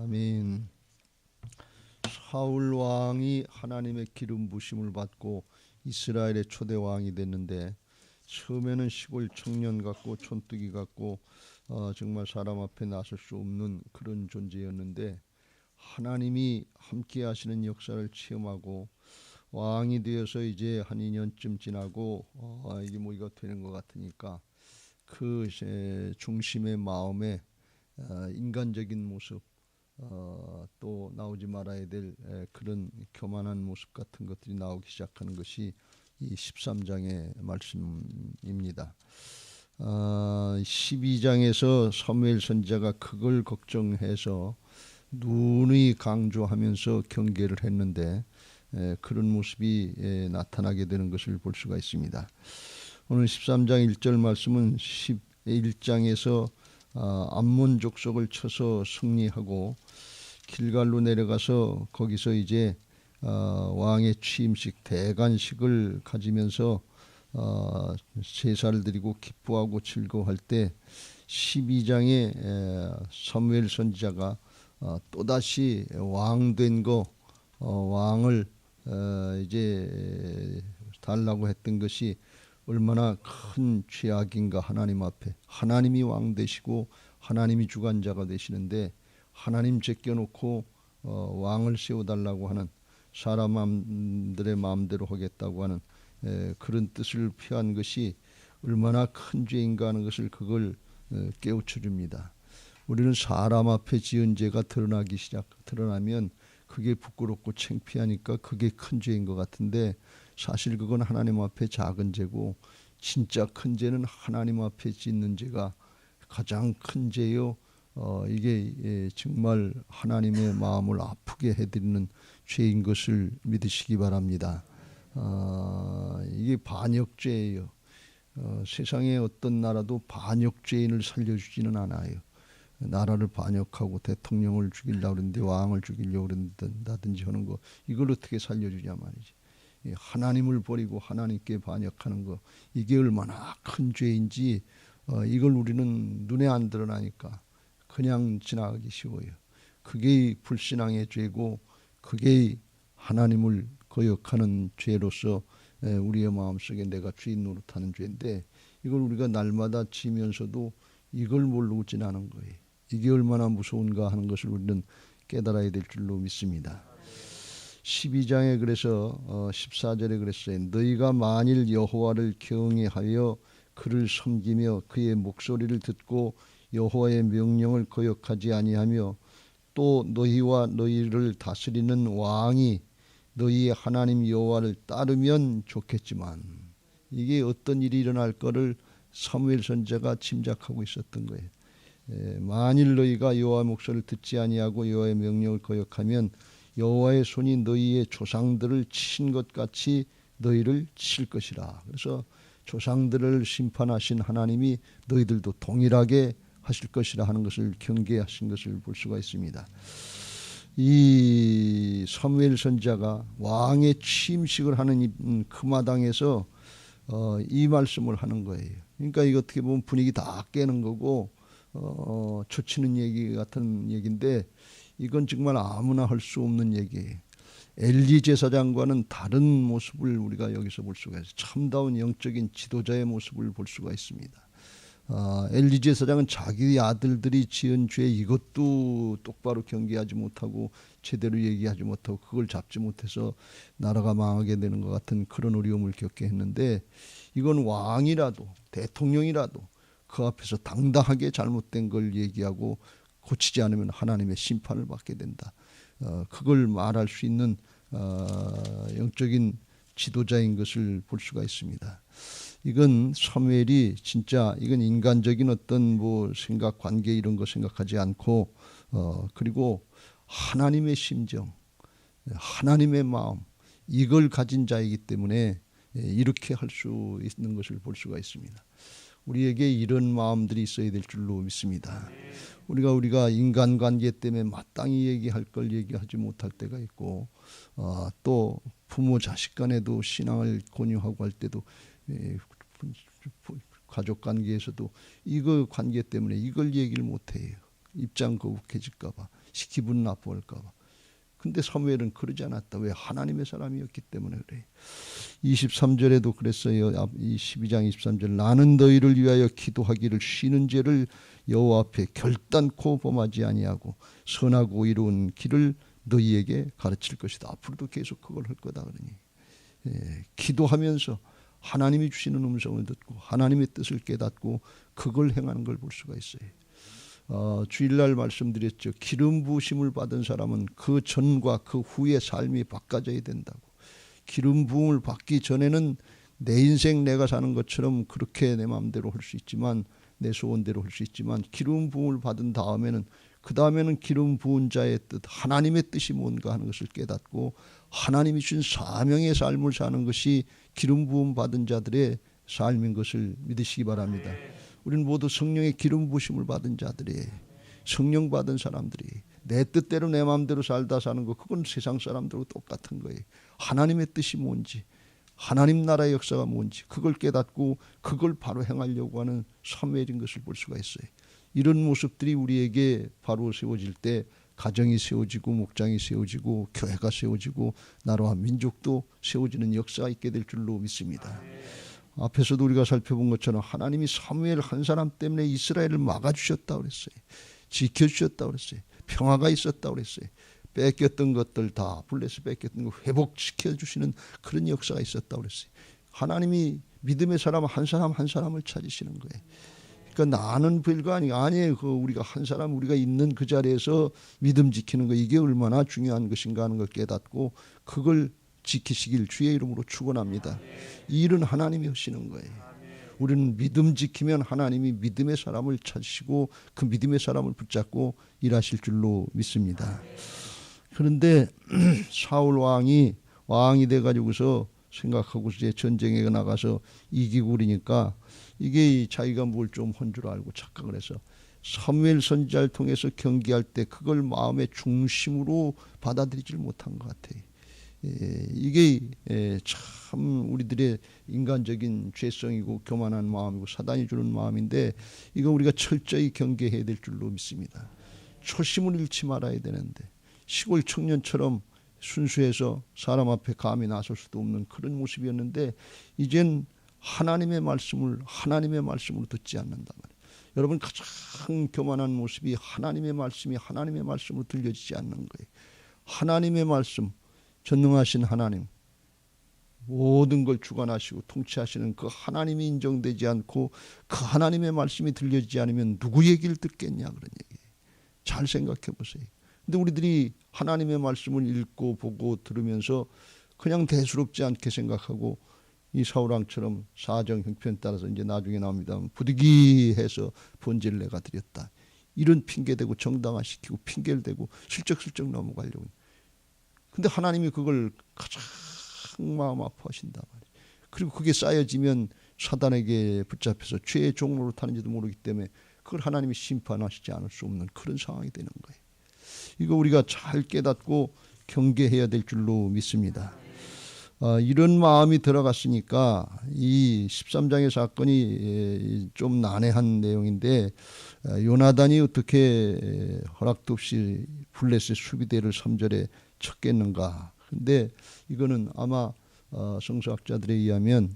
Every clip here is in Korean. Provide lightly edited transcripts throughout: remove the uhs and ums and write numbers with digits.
아멘. 사울 왕이 하나님의 기름 부심을 받고 이스라엘의 초대 왕이 됐는데 처음에는 시골 청년 같고 촌뜨기 같고 정말 사람 앞에 나설 수 없는 그런 존재였는데 하나님이 함께 하시는 역사를 체험하고 왕이 되어서 이제 한 2년쯤 지나고 이게 뭐 이거 되는 것 같으니까 그 중심의 마음에 인간적인 모습 또 나오지 말아야 될 그런 교만한 모습 같은 것들이 나오기 시작하는 것이 이 13장의 말씀입니다. 12장에서 사무엘 선지자가 그걸 걱정해서 누누이 강조하면서 경계를 했는데 그런 모습이 나타나게 되는 것을 볼 수가 있습니다. 오늘 13장 1절 말씀은 11장에서 암몬 족속을 쳐서 승리하고 길갈로 내려가서 거기서 이제 왕의 취임식 대관식을 가지면서 제사를 드리고 기뻐하고 즐거워할 때 12장에 사무엘 선지자가 또다시 왕된 거 왕을 이제 달라고 했던 것이 얼마나 큰 죄악인가. 하나님 앞에 하나님이 왕 되시고 하나님이 주관자가 되시는데 하나님 제껴놓고 왕을 세워달라고 하는 사람들의 마음대로 하겠다고 하는 그런 뜻을 표한 것이 얼마나 큰 죄인가 하는 것을 그걸 깨우쳐 줍니다. 우리는 사람 앞에 지은 죄가 드러나면 그게 부끄럽고 창피하니까 그게 큰 죄인 것 같은데 사실 그건 하나님 앞에 작은 죄고 진짜 큰 죄는 하나님 앞에 짓는 죄가 가장 큰 죄요. 이게 정말 하나님의 마음을 아프게 해드리는 죄인 것을 믿으시기 바랍니다. 이게 반역죄예요. 세상의 어떤 나라도 반역죄인을 살려주지는 않아요. 나라를 반역하고 대통령을 죽이려고 그러는데 왕을 죽이려고 그런다든지 하는 거 이걸 어떻게 살려주냐 말이지. 하나님을 버리고 하나님께 반역하는 거 이게 얼마나 큰 죄인지 이걸 우리는 눈에 안 드러나니까 그냥 지나가기 쉬워요. 그게 불신앙의 죄고 그게 하나님을 거역하는 죄로서 우리의 마음속에 내가 주인 노릇하는 죄인데 이걸 우리가 날마다 지면서도 이걸 모르고 지나는 거예요. 이게 얼마나 무서운가 하는 것을 우리는 깨달아야 될 줄로 믿습니다. 12장에 그래서 14절에 그랬어요. 너희가 만일 여호와를 경외하여 그를 섬기며 그의 목소리를 듣고 여호와의 명령을 거역하지 아니하며 또 너희와 너희를 다스리는 왕이 너희의 하나님 여호와를 따르면 좋겠지만 이게 어떤 일이 일어날 거를 사무엘 선지자가 짐작하고 있었던 거예요. 만일 너희가 여호와의 목소리를 듣지 아니하고 여호와의 명령을 거역하면 여호와의 손이 너희의 조상들을 친 것 같이 너희를 칠 것이라. 그래서 조상들을 심판하신 하나님이 너희들도 동일하게 하실 것이라 하는 것을 경계하신 것을 볼 수가 있습니다. 이 사무엘 선지자가 왕의 취임식을 하는 그 마당에서 이 말씀을 하는 거예요. 그러니까 이거 어떻게 보면 분위기 다 깨는 거고 초치는 얘기 같은 얘기인데 이건 정말 아무나 할 수 없는 얘기예요. 엘리 제사장과는 다른 모습을 우리가 여기서 볼 수가 있어요. 참다운 영적인 지도자의 모습을 볼 수가 있습니다. 엘리 제사장은 자기 아들들이 지은 죄 이것도 똑바로 경계하지 못하고 제대로 얘기하지 못하고 그걸 잡지 못해서 나라가 망하게 되는 것 같은 그런 어려움을 겪게 했는데 이건 왕이라도 대통령이라도 그 앞에서 당당하게 잘못된 걸 얘기하고 고치지 않으면 하나님의 심판을 받게 된다. 그걸 말할 수 있는 영적인 지도자인 것을 볼 수가 있습니다. 이건 사무엘이 진짜 이건 인간적인 어떤 뭐 생각 관계 이런 거 생각하지 않고 그리고 하나님의 심정, 하나님의 마음 이걸 가진 자이기 때문에 이렇게 할 수 있는 것을 볼 수가 있습니다. 우리에게 이런 마음들이 있어야 될 줄로 믿습니다. 우리가 인간관계 때문에 마땅히 얘기할 걸 얘기하지 못할 때가 있고 또 부모 자식 간에도 신앙을 권유하고 할 때도 가족관계에서도 이거 관계 때문에 이걸 얘기를 못해요. 입장 거북해질까 봐, 기분 나빠할까 봐. 근데 사무엘은 그러지 않았다. 왜? 하나님의 사람이었기 때문에 그래. 23절에도 그랬어요. 이 12장 23절, 나는 너희를 위하여 기도하기를 쉬는 죄를 여호와 앞에 결단코 범하지 아니하고 선하고 이로운 길을 너희에게 가르칠 것이다. 앞으로도 계속 그걸 할 거다 그러니, 기도하면서 하나님이 주시는 음성을 듣고 하나님의 뜻을 깨닫고 그걸 행하는 걸 볼 수가 있어요. 주일날 말씀드렸죠. 기름 부으심을 받은 사람은 그 전과 그 후의 삶이 바꿔져야 된다고. 기름 부음을 받기 전에는 내 인생 내가 사는 것처럼 그렇게 내 마음대로 할 수 있지만, 내 소원대로 할 수 있지만, 기름 부음을 받은 다음에는, 그 다음에는 기름 부은 자의 뜻, 하나님의 뜻이 뭔가 하는 것을 깨닫고 하나님이 주신 사명의 삶을 사는 것이 기름 부음 받은 자들의 삶인 것을 믿으시기 바랍니다. 우리는 모두 성령의 기름 부으심을 받은 자들이에요. 성령 받은 사람들이 내 뜻대로 내 마음대로 살다 사는 거, 그건 세상 사람들하고 똑같은 거예요. 하나님의 뜻이 뭔지, 하나님 나라의 역사가 뭔지 그걸 깨닫고 그걸 바로 행하려고 하는 사무엘인 것을 볼 수가 있어요. 이런 모습들이 우리에게 바로 세워질 때 가정이 세워지고 목장이 세워지고 교회가 세워지고 나라와 민족도 세워지는 역사가 있게 될 줄로 믿습니다. 앞에서도 우리가 살펴본 것처럼 하나님이 사무엘 한 사람 때문에 이스라엘을 막아주셨다고 그랬어요. 지켜주셨다고 그랬어요. 평화가 있었다고 그랬어요. 뺏겼던 것들 다, 블레스 뺏겼던 거 회복시켜주시는 그런 역사가 있었다고 그랬어요. 하나님이 믿음의 사람 한 사람 한 사람을 찾으시는 거예요. 그러니까 나는 별거 아니에요. 우리가 한 사람, 우리가 있는 그 자리에서 믿음 지키는 거, 이게 얼마나 중요한 것인가 하는 걸 깨닫고 그걸 지키시길 주의 이름으로 축원합니다. 이 일은 하나님이 하시는 거예요. 우리는 믿음 지키면 하나님이 믿음의 사람을 찾으시고 그 믿음의 사람을 붙잡고 일하실 줄로 믿습니다. 그런데 사울 왕이 돼가지고서 생각하고 이제 전쟁에 나가서 이기고 그러니까 이게 자기가 뭘 좀 한 줄 알고 착각을 해서 사무엘 선지자를 통해서 경계할 때 그걸 마음의 중심으로 받아들이질 못한 것 같아요. 이게 참 우리들의 인간적인 죄성이고 교만한 마음이고 사단이 주는 마음인데, 이거 우리가 철저히 경계해야 될 줄로 믿습니다. 초심을 잃지 말아야 되는데, 시골 청년처럼 순수해서 사람 앞에 감히 나설 수도 없는 그런 모습이었는데 이젠 하나님의 말씀으로 듣지 않는단 말이에요. 여러분, 가장 교만한 모습이 하나님의 말씀으로 들려지지 않는 거예요. 하나님의 말씀, 전능하신 하나님, 모든 걸 주관하시고 통치하시는 그 하나님이 인정되지 않고 그 하나님의 말씀이 들려지지 않으면 누구 얘기를 듣겠냐, 그런 얘기예요. 잘 생각해 보세요. 근데 우리들이 하나님의 말씀을 읽고 보고 들으면서 그냥 대수롭지 않게 생각하고, 이 사울왕처럼 사정 형편 따라서 이제 나중에 나옵니다. 부득이해서 번제를 내가 드렸다, 이런 핑계대고 정당화시키고 핑계를 대고 슬쩍슬쩍 넘어가려고. 근데 하나님이 그걸 가장 마음 아파하신단 말이에요. 그리고 그게 쌓여지면 사단에게 붙잡혀서 죄의 종로로 타는지도 모르기 때문에 그걸 하나님이 심판하시지 않을 수 없는 그런 상황이 되는 거예요. 이거 우리가 잘 깨닫고 경계해야 될 줄로 믿습니다. 이런 마음이 들어갔으니까 이 13장의 사건이 좀 난해한 내용인데, 요나단이 어떻게 허락도 없이 블레셋 수비대를 3절에 쳤겠는가. 근데 이거는 아마 성서학자들에 의하면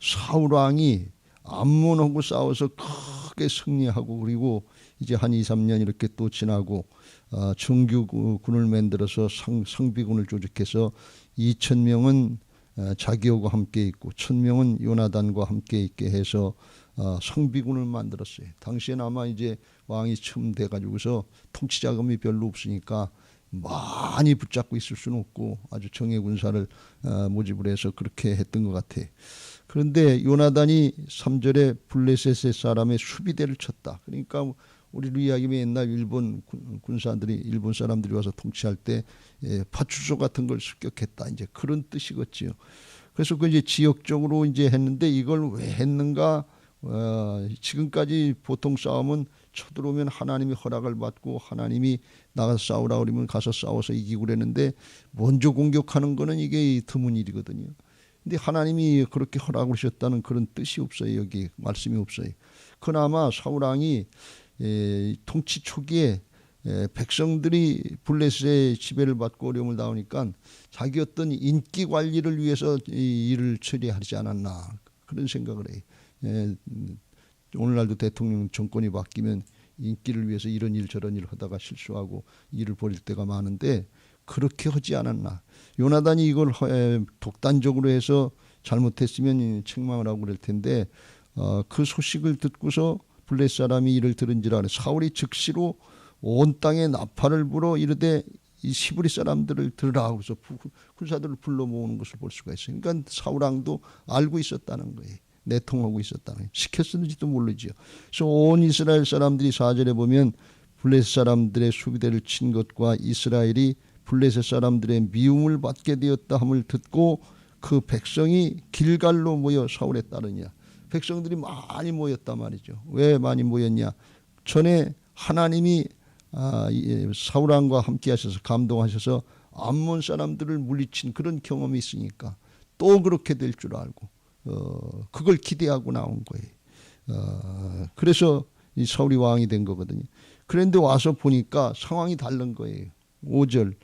사울왕이 암몬하고 싸워서 크게 승리하고, 그리고 이제 한 2, 3년 이렇게 또 지나고 정규군을 만들어서 성비군을 조직해서 2,000명은 자기하고 함께 있고 1,000명은 요나단과 함께 있게 해서 성비군을 만들었어요. 당시에는 아마 이제 왕이 처음 돼가지고서 통치 자금이 별로 없으니까 많이 붙잡고 있을 수는 없고 아주 정예 군사를 모집을 해서 그렇게 했던 것 같아요. 그런데 요나단이 3절에 블레셋의 사람의 수비대를 쳤다. 그러니까 우리로 이야기하면 옛날 일본 사람들이 와서 통치할 때 파출소 같은 걸 습격했다, 이제 그런 뜻이겠지요. 그래서 그 이제 지역적으로 이제 했는데, 이걸 왜 했는가? 지금까지 보통 싸움은 쳐들어오면 하나님이 허락을 받고 하나님이 나가서 싸우라 그러면 가서 싸워서 이기고 그랬는데, 먼저 공격하는 거는 이게 드문 일이거든요. 근데 하나님이 그렇게 허락을 하셨다는 그런 뜻이 없어요. 여기 말씀이 없어요. 그나마 사울왕이 통치 초기에 백성들이 블레셋의 지배를 받고 어려움을 당하니까 자기 어떤 인기 관리를 위해서 이 일을 처리하지 않았나 그런 생각을 해요. 오늘날도 대통령 정권이 바뀌면 인기를 위해서 이런 일 저런 일 하다가 실수하고 일을 벌일 때가 많은데 그렇게 하지 않았나. 요나단이 이걸 독단적으로 해서 잘못했으면 책망을 하고 그럴 텐데 그 소식을 듣고서 블레셋 사람이 이를 들은지라 사울이 즉시로 온 땅에 나팔을 불어 이르되 이 시브리 사람들을 들으라 하고서 군사들을 불러 모으는 것을 볼 수가 있어요. 그러니까 사울왕도 알고 있었다는 거예요. 내통하고 있었다는 거예요. 시켰는지도 모르죠. 그래서 온 이스라엘 사람들이 4절에 보면 블레셋 사람들의 수비대를 친 것과 이스라엘이 블레셋 사람들의 미움을 받게 되었다 함을 듣고 그 백성이 길갈로 모여 사울에 따르냐. 백성들이 많이 모였단 말이죠. 왜 많이 모였냐. 전에 하나님이 사울왕과 함께 하셔서 감동하셔서 암몬 사람들을 물리친 그런 경험이 있으니까 또 그렇게 될 줄 알고 그걸 기대하고 나온 거예요. 그래서 이 사울이 왕이 된 거거든요. 그런데 와서 보니까 상황이 다른 거예요. 5절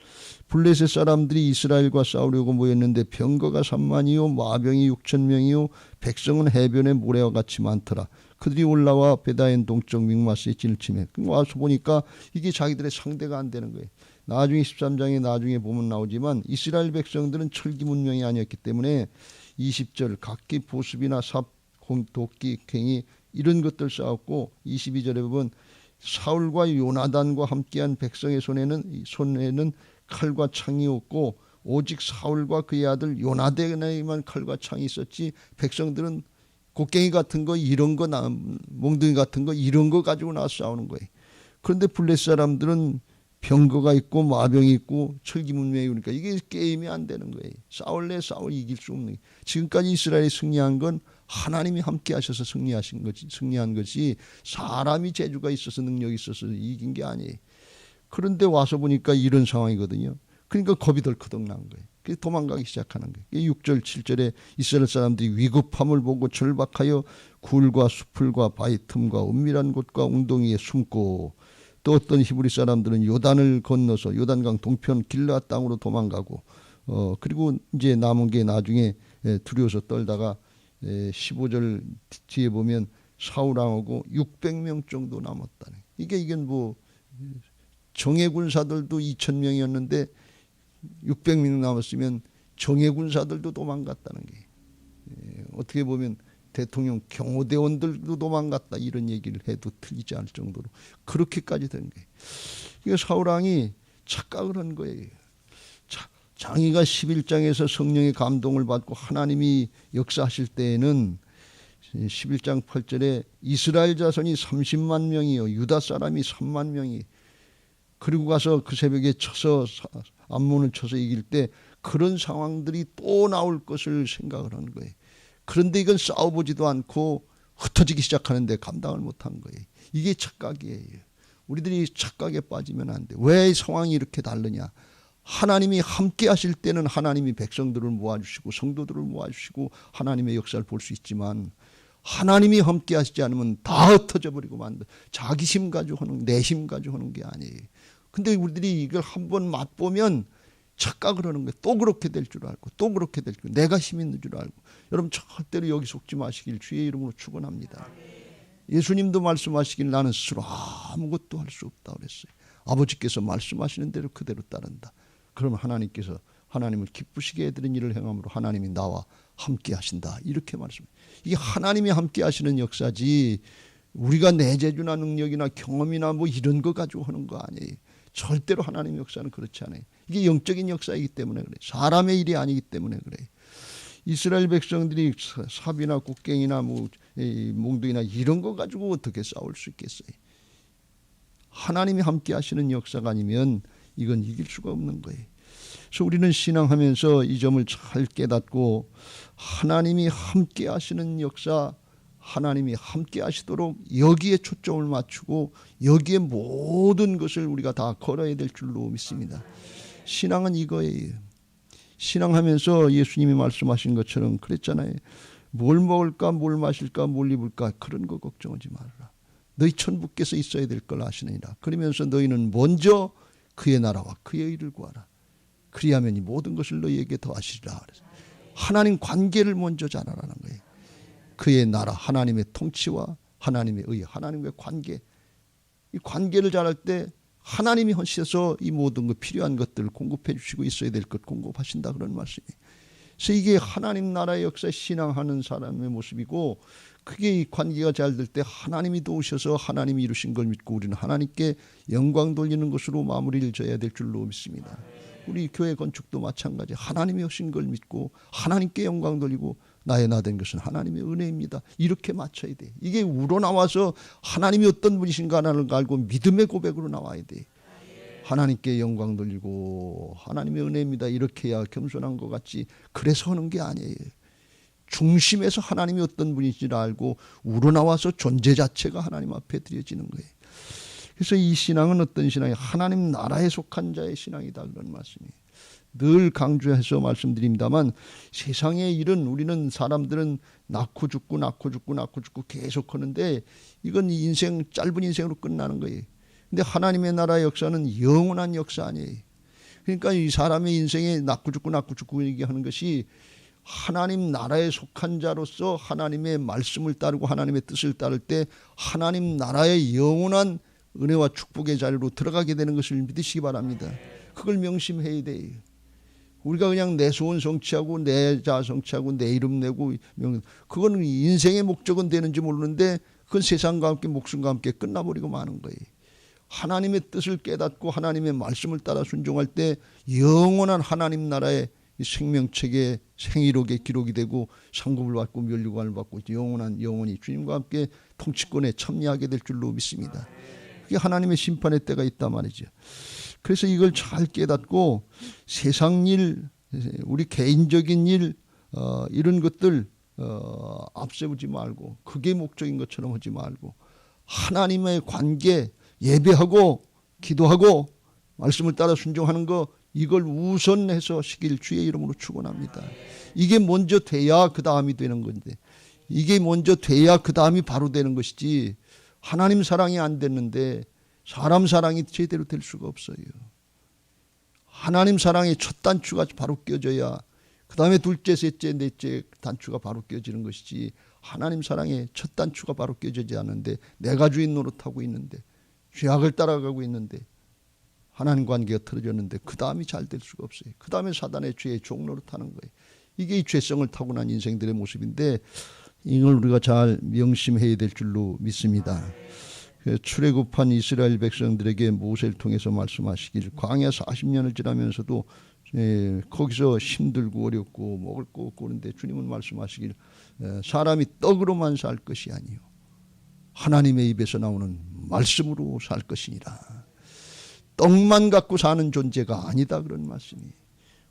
블레셋 사람들이 이스라엘과 싸우려고 모였는데 병거가 3만이요 마병이 6,000명이요 백성은 해변의 모래와 같이 많더라. 그들이 올라와 베다엔 동쪽 믹마스에 진을 치매. 와서 보니까 이게 자기들의 상대가 안 되는 거예요. 나중에 13장에 나중에 보면 나오지만 이스라엘 백성들은 철기 문명이 아니었기 때문에 20절 각기 보습이나 삽, 도끼, 괭이 이런 것들 싸웠고 22절에 보면 사울과 요나단과 함께한 백성의 손에는 칼과 창이 없고 오직 사울과 그의 아들 요나단에만 칼과 창이 있었지 백성들은 곡괭이 같은 거 이런 거 몽둥이 같은 거 이런 거 가지고 나서 싸우는 거예요. 그런데 블레셋 사람들은 병거가 있고 마병이 있고 철기 문명이 그러니까 이게 게임이 안 되는 거예요. 싸울래 싸울 이길 수 없는 거예요. 지금까지 이스라엘이 승리한 건 하나님이 함께 하셔서 승리한 것이 사람이 재주가 있어서 능력이 있어서 이긴 게 아니에요. 그런데 와서 보니까 이런 상황이거든요. 그러니까 겁이 덜커덕 난 거예요. 그래서 도망가기 시작하는 거예요. 6절 7절에 이스라엘 사람들이 위급함을 보고 절박하여 굴과 수풀과 바위 틈과 은밀한 곳과 웅덩이에 숨고 또 어떤 히브리 사람들은 요단을 건너서 요단강 동편 길르앗 땅으로 도망가고 그리고 이제 남은 게 나중에 두려워서 떨다가 15절 뒤에 보면 사울왕하고 600명 정도 남았다네. 이건 뭐 정예군사들도 2,000명이었는데 600명 남았으면 정예군사들도 도망갔다는 게 어떻게 보면 대통령 경호대원들도 도망갔다 이런 얘기를 해도 틀리지 않을 정도로 그렇게까지 된 거예요. 이게 사울왕이 착각을 한 거예요. 장이가 11장에서 성령의 감동을 받고 하나님이 역사하실 때에는 11장 8절에 이스라엘 자손이 30만 명이요 유다 사람이 3만 명이 그리고 가서 그 새벽에 쳐서 암몬을 쳐서 이길 때 그런 상황들이 또 나올 것을 생각을 하는 거예요. 그런데 이건 싸워보지도 않고 흩어지기 시작하는데 감당을 못한 거예요. 이게 착각이에요. 우리들이 착각에 빠지면 안 돼. 왜 상황이 이렇게 다르냐. 하나님이 함께 하실 때는 하나님이 백성들을 모아주시고 성도들을 모아주시고 하나님의 역사를 볼 수 있지만 하나님이 함께 하시지 않으면 다 흩어져 버리고 만든 자기심 가지고 하는 내심 가지고 하는 게 아니에요. 근데 우리들이 이걸 한번 맛보면 착각을 하는 거예요. 또 그렇게 될 줄 알고 또 그렇게 될 줄 내가 힘 있는 줄 알고 여러분 절대로 여기 속지 마시길 주의 이름으로 축원합니다. 예수님도 말씀하시길 나는 스스로 아무것도 할 수 없다 그랬어요. 아버지께서 말씀하시는 대로 그대로 따른다. 그러면 하나님께서 하나님을 기쁘시게 해드린 일을 행함으로 하나님이 나와 함께 하신다. 이렇게 말씀해요. 이게 하나님이 함께 하시는 역사지 우리가 내 재주나 능력이나 경험이나 뭐 이런 거 가지고 하는 거 아니에요. 절대로 하나님의 역사는 그렇지 않아요. 이게 영적인 역사이기 때문에 그래요. 사람의 일이 아니기 때문에 그래요. 이스라엘 백성들이 삽이나 곡괭이나 뭐 몽둥이나 이런 거 가지고 어떻게 싸울 수 있겠어요. 하나님이 함께 하시는 역사가 아니면 이건 이길 수가 없는 거예요. 그래서 우리는 신앙하면서 이 점을 잘 깨닫고 하나님이 함께 하시는 역사 하나님이 함께 하시도록 여기에 초점을 맞추고 여기에 모든 것을 우리가 다 걸어야 될 줄로 믿습니다. 신앙은 이거예요. 신앙하면서 예수님이 말씀하신 것처럼 그랬잖아요. 뭘 먹을까 뭘 마실까 뭘 입을까 그런 거 걱정하지 말아라. 너희 천부께서 있어야 될 걸 아시느니라. 그러면서 너희는 먼저 그의 나라와 그의 의를 구하라. 그리하면 이 모든 것을 너희에게 더하시리라. 하나님 관계를 먼저 잘하라는 거예요. 그의 나라, 하나님의 통치와 하나님의 의, 하나님의 관계. 이 관계를 잘할 때 하나님이 하셔서 이 모든 것 필요한 것들을 공급해 주시고 있어야 될 것 공급하신다 그런 말씀이에요. 그래서 이게 하나님 나라의 역사에 신앙하는 사람의 모습이고, 그게 이 관계가 잘 될 때 하나님이 도우셔서 하나님이 이루신 걸 믿고 우리는 하나님께 영광 돌리는 것으로 마무리를 져야 될 줄로 믿습니다. 우리 교회 건축도 마찬가지. 하나님이 하신 걸 믿고 하나님께 영광 돌리고 나의 나 된 것은 하나님의 은혜입니다. 이렇게 맞춰야 돼. 이게 우러나와서 하나님이 어떤 분이신가를 알고 믿음의 고백으로 나와야 돼. 하나님께 영광 돌리고 하나님의 은혜입니다. 이렇게 해야 겸손한 것 같지. 그래서 하는 게 아니에요. 중심에서 하나님이 어떤 분이신지를 알고 우러나와서 존재 자체가 하나님 앞에 드려지는 거예요. 그래서 이 신앙은 어떤 신앙이에요? 하나님 나라에 속한 자의 신앙이다 그런 말씀이에요. 늘 강조해서 말씀드립니다만 세상의 일은 우리는 사람들은 낳고 죽고 계속 하는데 이건 인생 짧은 인생으로 끝나는 거예요. 근데 하나님의 나라의 역사는 영원한 역사 아니에요. 그러니까 이 사람의 인생에 낳고 죽고 얘기하는 것이 하나님 나라에 속한 자로서 하나님의 말씀을 따르고 하나님의 뜻을 따를 때 하나님 나라의 영원한 은혜와 축복의 자리로 들어가게 되는 것을 믿으시기 바랍니다. 그걸 명심해야 돼요. 우리가 그냥 내 소원 성취하고 내 자 성취하고 내 이름 내고 그건 인생의 목적은 되는지 모르는데 그건 세상과 함께 목숨과 함께 끝나버리고 마는 거예요. 하나님의 뜻을 깨닫고 하나님의 말씀을 따라 순종할 때 영원한 하나님 나라의 생명책에 생이록에 기록이 되고 상급을 받고 면류관을 받고 영원히 주님과 함께 통치권에 참여하게 될 줄로 믿습니다. 그게 하나님의 심판의 때가 있단 말이죠. 그래서 이걸 잘 깨닫고 세상 일, 우리 개인적인 일 이런 것들 앞세우지 말고 그게 목적인 것처럼 하지 말고 하나님의 관계 예배하고 기도하고 말씀을 따라 순종하는 거 이걸 우선해서 시길 주의 이름으로 축원합니다. 이게 먼저 돼야 그 다음이 되는 건데 이게 먼저 돼야 그 다음이 바로 되는 것이지 하나님 사랑이 안 됐는데 사람 사랑이 제대로 될 수가 없어요. 하나님 사랑의 첫 단추가 바로 껴져야 그 다음에 둘째, 셋째, 넷째 단추가 바로 껴지는 것이지 하나님 사랑의 첫 단추가 바로 껴지지 않는데 내가 주인 노릇하고 있는데 죄악을 따라가고 있는데 하나님 관계가 틀어졌는데 그 다음이 잘 될 수가 없어요. 그 다음에 사단의 죄의 종 노릇하는 거예요. 이게 이 죄성을 타고난 인생들의 모습인데 이걸 우리가 잘 명심해야 될 줄로 믿습니다. 출애굽한 이스라엘 백성들에게 모세를 통해서 말씀하시길 광야 40년을 지나면서도 거기서 힘들고 어렵고 먹을 거 없고 그런데 주님은 말씀하시길 사람이 떡으로만 살 것이 아니요 하나님의 입에서 나오는 말씀으로 살 것이니라. 떡만 갖고 사는 존재가 아니다 그런 말씀이에요.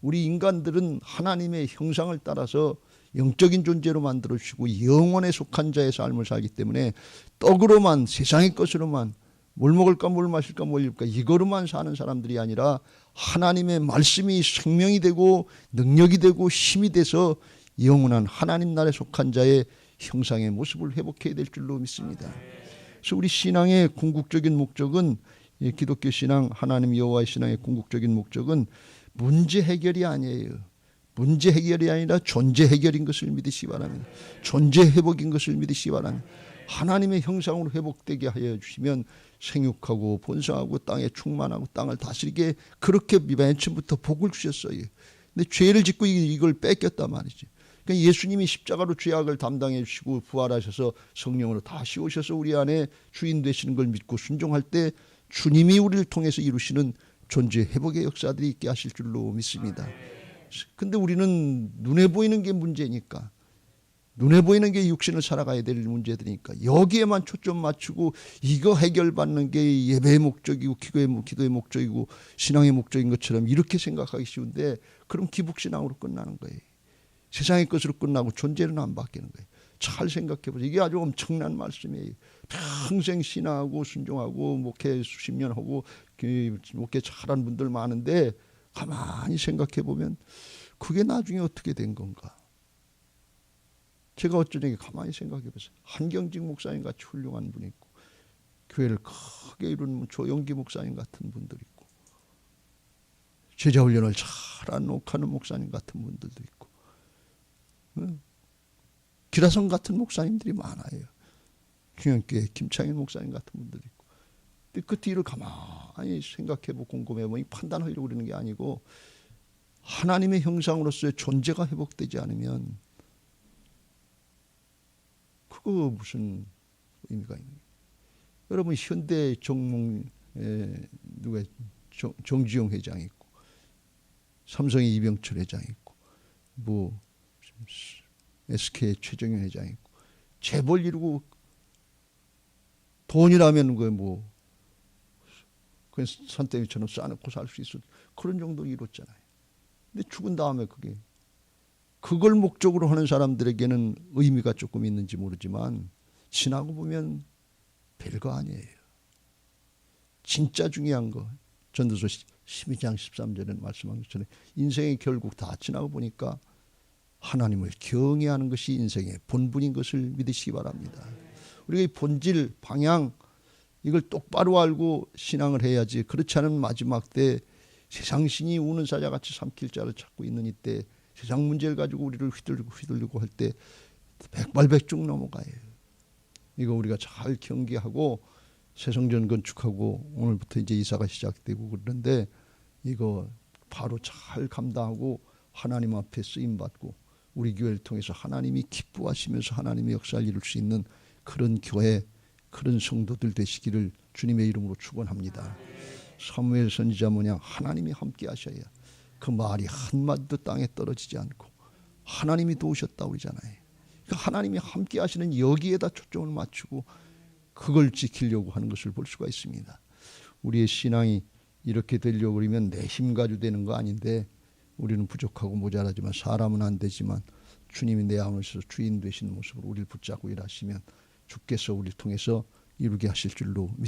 우리 인간들은 하나님의 형상을 따라서 영적인 존재로 만들어주시고 영원에 속한 자의 삶을 살기 때문에 떡으로만 세상의 것으로만 뭘 먹을까 뭘 마실까 뭘 입을까 이거로만 사는 사람들이 아니라 하나님의 말씀이 생명이 되고 능력이 되고 힘이 돼서 영원한 하나님 나라에 속한 자의 형상의 모습을 회복해야 될 줄로 믿습니다. 그래서 우리 신앙의 궁극적인 목적은 기독교 신앙 하나님 여호와의 신앙의 궁극적인 목적은 문제 해결이 아니에요. 문제 해결이 아니라 존재 해결인 것을 믿으시기 바랍니다. 존재 회복인 것을 믿으시기 바랍니다. 하나님의 형상으로 회복되게 하여 주시면 생육하고 번성하고 땅에 충만하고 땅을 다스리게 그렇게 맨 처음부터 복을 주셨어요. 근데 죄를 짓고 이걸 뺏겼단 말이죠. 그러니까 예수님이 십자가로 죄악을 담당해 주시고 부활하셔서 성령으로 다시 오셔서 우리 안에 주인 되시는 걸 믿고 순종할 때 주님이 우리를 통해서 이루시는 존재 회복의 역사들이 있게 하실 줄로 믿습니다. 근데 우리는 눈에 보이는 게 문제니까 눈에 보이는 게 육신을 살아가야 될 문제들이니까 여기에만 초점 맞추고 이거 해결받는 게 예배의 목적이고 기도의 목적이고 신앙의 목적인 것처럼 이렇게 생각하기 쉬운데 그럼 기복신앙으로 끝나는 거예요. 세상의 것으로 끝나고 존재는 안 바뀌는 거예요. 잘 생각해 보세요. 이게 아주 엄청난 말씀이에요. 평생 신앙하고 순종하고 목회 수십 년 하고 목회 잘하는 분들 많은데 가만히 생각해 보면 그게 나중에 어떻게 된 건가? 제가 어쩌니 가만히 생각해 보세요. 한경직 목사님 같이 훌륭한 분이 있고 교회를 크게 이루는 조용기 목사님 같은 분들이 있고, 제자 훈련을 잘 녹하는 목사님 같은 분들도 있고, 기라성 같은 목사님들이 많아요. 중앙교회 김창일 목사님 같은 분들이 있고. 근데 그 뒤를 가만히 생각해보고 곰곰해보니 판단하려고 그러는 게 아니고, 하나님의 형상으로서의 존재가 회복되지 않으면 그거 무슨 의미가 있는 거예요. 여러분 현대 누가 정지용 회장이 있고, 삼성의 이병철 회장이 있고, 뭐 SK 최정현 회장이 있고, 재벌 이루고 돈이라면 뭐 그냥 산더미처럼 쌓아놓고 살 수 있어, 그런 정도로 이뤘잖아요. 근데 죽은 다음에 그걸 목적으로 하는 사람들에게는 의미가 조금 있는지 모르지만, 지나고 보면 별거 아니에요. 진짜 중요한 거, 전도서 12장 13절에 말씀한 것처럼 인생의 결국 다 지나고 보니까 하나님을 경외하는 것이 인생의 본분인 것을 믿으시기 바랍니다. 우리가 이 본질, 방향, 이걸 똑바로 알고 신앙을 해야지, 그렇지 않으면 마지막 때 세상신이 우는 사자같이 삼킬 자를 찾고 있는 이때, 세상 문제를 가지고 우리를 휘둘리고 할 때 백발백중 넘어가요. 이거 우리가 잘 경계하고, 새성전 건축하고 오늘부터 이제 이사가 시작되고 그러는데, 이거 바로 잘 감당하고 하나님 앞에 쓰임받고 우리 교회를 통해서 하나님이 기뻐하시면서 하나님의 역사를 이룰 수 있는 그런 교회, 그런 성도들 되시기를 주님의 이름으로 축원합니다. 사무엘 선지자 모양 하나님이 함께 하셔야 그 말이 한마디도 땅에 떨어지지 않고 하나님이 도우셨다고 그러잖아요. 그러니까 하나님이 함께 하시는 여기에다 초점을 맞추고 그걸 지키려고 하는 것을 볼 수가 있습니다. 우리의 신앙이 이렇게 되려고 그러면 내 힘 가지고 되는 거 아닌데, 우리는 부족하고 모자라지만, 사람은 안 되지만 주님이 내 안에서 주인 되시는 모습으로 우리를 붙잡고 일하시면 주께서 우리를 통해서 이루게 하실 줄로 믿습니다.